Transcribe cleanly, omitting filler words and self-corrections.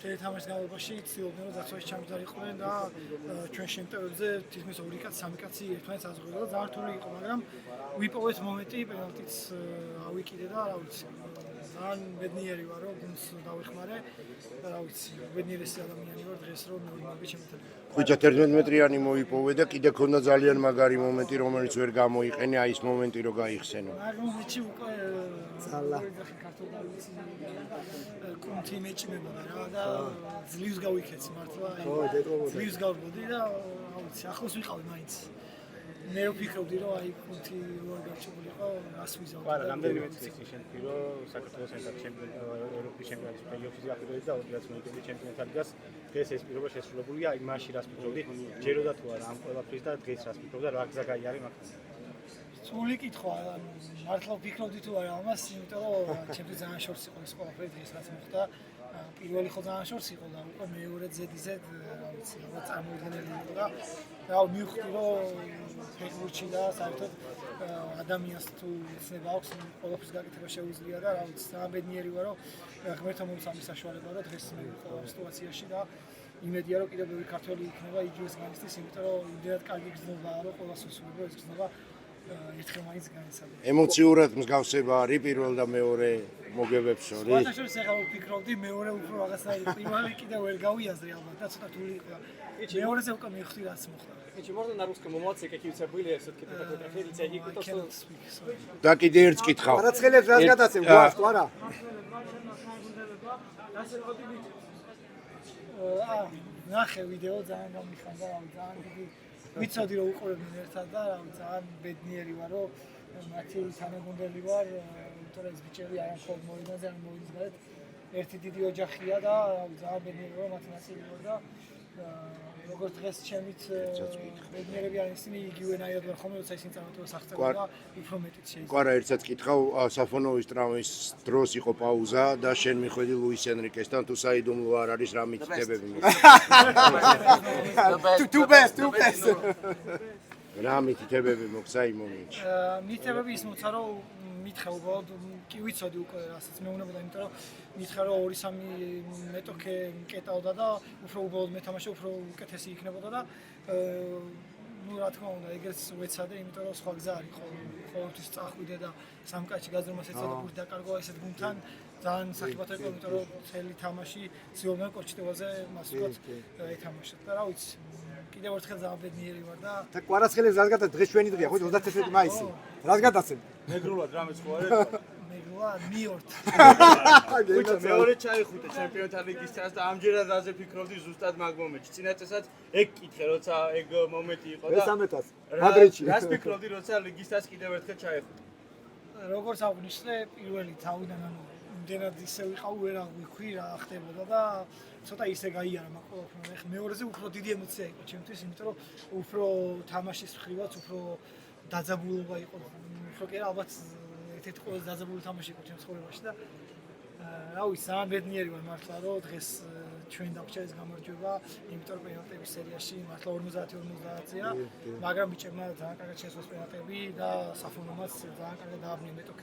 თამაშის განმავლობაში ცდილობდნენ რომ დაცვაში ჩამჯდარიყვნენ და ჩვენ შემტევებზე თითქმის 2 კაცი 3 კაცი ერთმანეთს აზღვრებდა და ძალიან რთული იყო, მაგრამ ვიპოვეთ მომენტი პენალტიც ავიკიდე და რა ვიცი ძალიან ბედნიერი ვარ რომ გუნდს დავეხმარე და რა ვიცი ბედნიერესი ადამიანი ვარ დღეს რომ მეუბნები ჩემთან. ხუჭა 11 მეტრიანი მოიპოვე და კიდე ქონდა ძალიან მაგარი მომენტი რომელიც ვერ გამოიყენე აი ეს მომენტი რო გაიხსენო. მაგ მომენტში უკვე ძალა ქართული ვიცი კონტი მეჭმებოდა რა და ძლივს გავიქეცი მართლა ძლივს გავბოდი და რა ვიცი ახლოს ვიყავი მაინც მე ვფიქრობდი რომ აი კონტი როგორ გაჩვენილიყო რას ვიზავდი. არა, რამდენიმე წელი შენ ვფიქრო საქართველოს ჩემპიონატ ევროპის ჩემპიონატის პლეი-ოფში გახდები და 20 მოიგები ჩემპიონატ ლიგას. დღეს ეს პირობა შესრულებულია, აი მაშინ რას ვფიქრობდი, ჯეროდა თუ არა ამ ყველაფრის და დღეს რას ვფიქრობ და რა გზა გაიარე მაგას. სრული კითხვა, მართლა ვფიქრობდი თუ არა ამას, იმიტომ რომ ჩემთვის ძალიან შორს იყო ეს ყველაფერი დღეს რაც მოხდა. პირველი ხო ძალიან შორს იყო და უკვე მეორე ზედიზე რა ვიცი, რაღაც წარმოუდგენელი იყო და რა მივხვდი რომ ფეხბურთში და საერთოდ ადამიანს თუ ცნება აქვს ყველაფრის გაკეთება შეუძლია და რა ვიცი, ძალიან ბედნიერი ვარ რომ ღმერთმა მომსამის საშუალება და დღეს მე ვიყავ სიტუაციაში და იმედია რომ კიდევ ბევრი ქართველი იქნება იგივეს განიცდის, იმიტომ რომ იმდენად კარგი გრძნობა რომ ყველას უსურვებ ეს გრძნობა ერთხელ მაინც განიცადება. ემოციურად მსგავსება არის პირველ და მეორე მოგებებს შორის. სხვათაშორის ახლა ვფიქრობდი მეორე უფრო რაღაცნაირი პირველი კიდევ ვერ გავიაზრე ალბათ და цота რთული იყო. მეორეზე უკვე მივხვდი რაც მოხდა. Чи можно на русском эмоции какие у тебя были все-таки ты такой тренер и кто что და კიდე ერთს კითხავ. კვარაცხელებს რას გადაცემ გვაქვს თუ არა? ნახე ვიდეო ძალიან გამიხარდა, ძალიან დიდი ვიცოდი რომ უყურებდნენ ერთად და ძალიან ბედნიერი ვარ რომ მათი თანაგუნდელი ვარ, იმიტომ რომ ეს ბიჭები არ მხოლოდ მოედანზე, არამედ მოედის გარეთ ერთი დიდი ოჯახია და ძალიან ბედნიერი ვარ მათი ნაწილი ვარ და როგორც დღეს ჩემით ბედნიერები არიან ისინი იგივენაირად ვარ ხოლმე, როცა ისინი წარმატებას აღწევენ და უფრო მეტიც შეიძლება. კვარა ერთსაც კითხავ, საფონოვის ტრავმის დროს იყო პაუზა და შენ მიხვედი ლუის ენრიკესთან თუ საიდუმლო არ არის რა მითითებები Too best. რა მითითებები მოხდა იმ მომენტში? მითითებები ის მოხდა რომ მითხრა უბრალოდ კი ვიცოდი უკვე რასაც მეუბნებოდა, იმიტომ რომ მითხრა რომ 2-3 მეტოქე მკეტავდა და უფრო უბრალოდ მეთამაშე უფრო უკეთესი იქნებოდა და ну რა თქმა უნდა ეგრეც ვეცადე, იმიტომ რომ სხვა გზა არ იყო. ყოველთვის წახვიდე და სამკაცში გაზრმას ეცადე პურს დაკარგვა ესეთ გუნდთან ძალიან სახიფათო იყო, იმიტომ რომ წელი თამაში ცდილობდნენ კოჩიტევაზე მას ვთქვათ ეთამაშოთ და რა ვიცი კიდევ ერთხელ ძალიან ბედნიერი ვარ და და კვარაცხელებს რას გადაცემ? დღეს ჩვენი დღეა, ხო 31 მაისი. რას გადაცემ? მეგრულად რამე სხვა არა? მეგრულად მიორთ. ხუჭა მეორე ჩაიხუტე ჩემპიონთა ლიგის წას და ამჯერად რაზე ფიქრობდი ზუსტად მაგ მომენტში. წინა წესად ეგ კითხე, როცა ეგ მომენტი იყო და მესამეთას მადრიდში. რას ფიქრობდი, როცა ლიგის წას კიდევ ერთხელ ჩაიხუტე? როგორც აღვნიშნე, პირველი თავიდან ანუ იმდენად ისე ვიყავ, ვერ აღვიქვი რა ხდებოდა და ცოტა ისე გაიარა მაგ ყველაფერმა. ეხლა მეორეზე უფრო დიდი ემოცია იყო ჩემთვის, იმიტომ რომ უფრო თამაშის მხრივაც უფრო დაძაბულობა იყო. უფრო კი ალბათ ერთ-ერთი ყველაზე დაძაბული თამაში იყო ჩემს ცხოვრებაში და რა ვიცი, ძალიან ბედნიერი ვარ მართლა რომ დღეს ჩვენ დაგვჭირა ეს გამარჯვება, იმიტომ რომ პენალტების სერიაში მართლა 50-50-ია, მაგრამ ბიჭებმა ძალიან კარგად შეასრულეს პენალტები და საფონომაც ძალიან კარგად დააბნია მეტოქე.